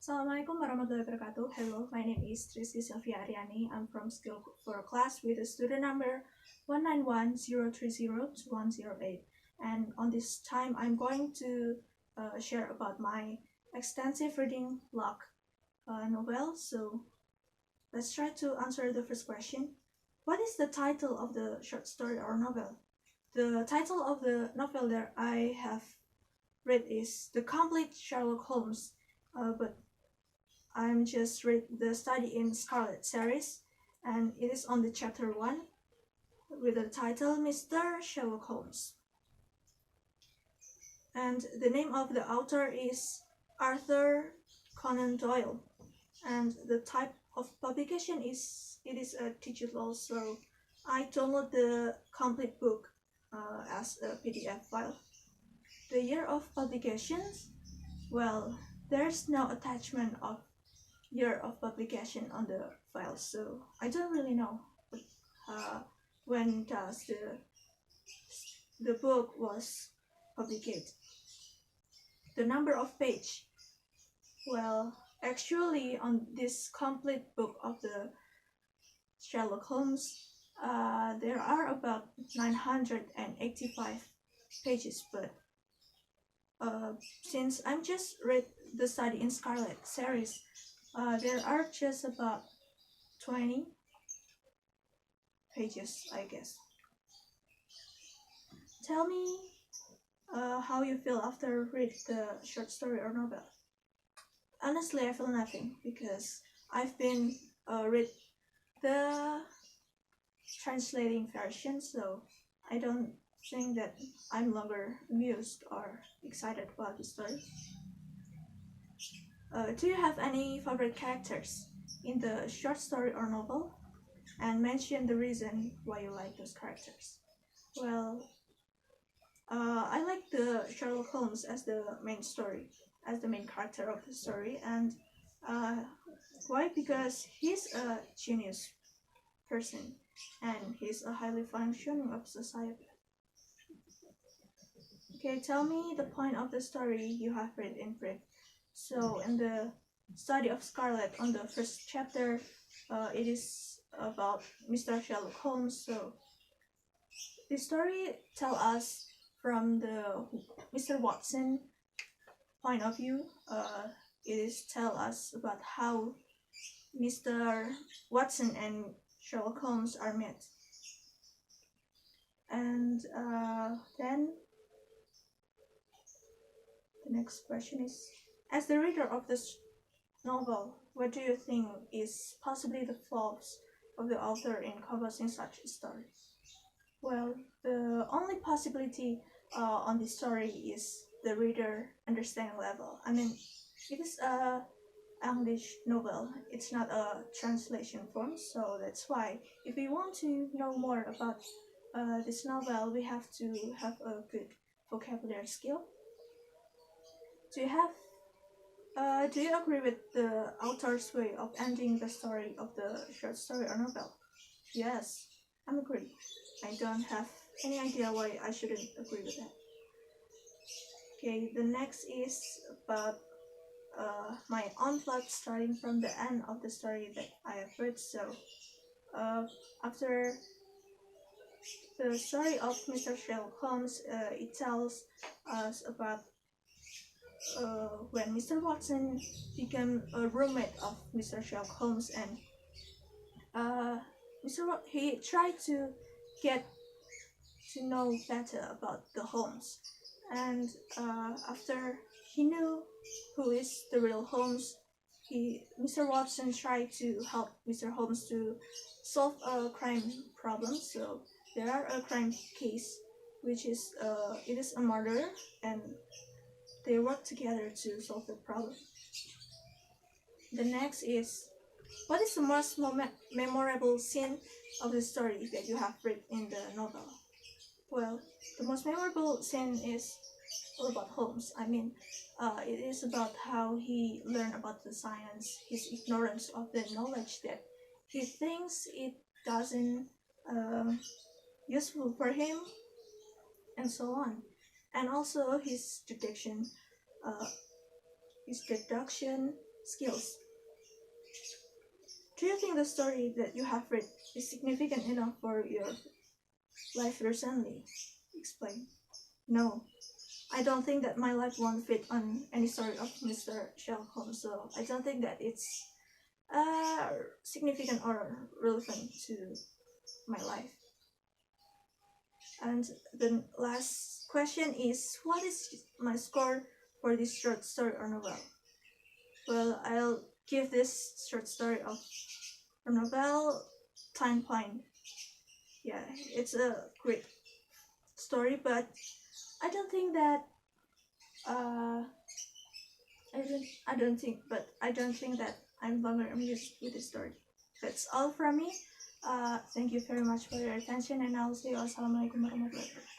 Assalamualaikum warahmatullahi wabarakatuh. Hello, my name is Rizki Silvia. I'm from Skill for a class with a student number 191030210 and on this time I'm going to share about my extensive reading log novel. So let's try to answer the first question. What is the title of the short story or novel? The title of the novel that I have read is The Complete Sherlock Holmes, but I'm just read the Study in Scarlet series, and it is on the chapter 1 with the title Mr. Sherlock Holmes. And the name of the author is Arthur Conan Doyle, and the type of publication is a digital, so I download the complete book as a PDF file. The year of publications, well, there's no attachment of year of publication on the file, so I don't really know when does the book was published. The number of page, well, actually on this complete book of the Sherlock Holmes, there are about 985 pages, but since I'm just read the Study in Scarlet series, there are just about 20 pages, I guess. Tell me how you feel after read the short story or novel. Honestly, I feel nothing because I've been read the translating version, so I don't think that I'm longer amused or excited about the story. Do you have any favorite characters in the short story or novel? And mention the reason why you like those characters. Well, I like the Sherlock Holmes as the main story, as the main character of the story, and why? Because he's a genius person and he's a highly functioning of society. Okay, tell me the point of the story you have read in brief. So in the Study of Scarlet, on the first chapter, it is about Mr. Sherlock Holmes. So the story tell us from the Mr. Watson point of view. It is tell us about how Mr. Watson and Sherlock Holmes are met. And then the next question is, as the reader of this novel, what do you think is possibly the flaws of the author in composing such a story? Well, the only possibility on this story is the reader understanding level. I mean, it is a English novel. It's not a translation form, so that's why if we want to know more about this novel, we have to have a good vocabulary skill. Do you agree with the author's way of ending the story of the short story or novel? Yes, I agree. I don't have any idea why I shouldn't agree with that. Okay, the next is about my own plot starting from the end of the story that I have read. So after the story of Mr. Sherlock Holmes, it tells us about when Mr. Watson became a roommate of Mr. Sherlock Holmes, and he tried to get to know better about the Holmes, and after he knew who is the real Holmes, Mr. Watson tried to help Mr. Holmes to solve a crime problem. So there are a crime case, which is it is a murder, and they work together to solve the problem. The next is, what is the most memorable scene of the story that you have read in the novel? Well, the most memorable scene is all about Holmes. I mean, it is about how he learned about the science, his ignorance of the knowledge that he thinks it doesn't useful for him, and so on. And also his deduction skills. Do you think the story that you have read is significant enough for your life recently? Explain. No, I don't think that my life won't fit on any story of Mr. Sherlock Holmes, so I don't think that it's significant or relevant to my life. And the last question is, what is my score for this short story or novel? Well, I'll give this short story of a novel 10 point. Yeah, it's a great story, but I don't think that I don't think that I'm longer amused with the story. That's all from me. Thank you very much for your attention, and I'll see you. Assalamualaikum warahmatullahi wabarakatuh.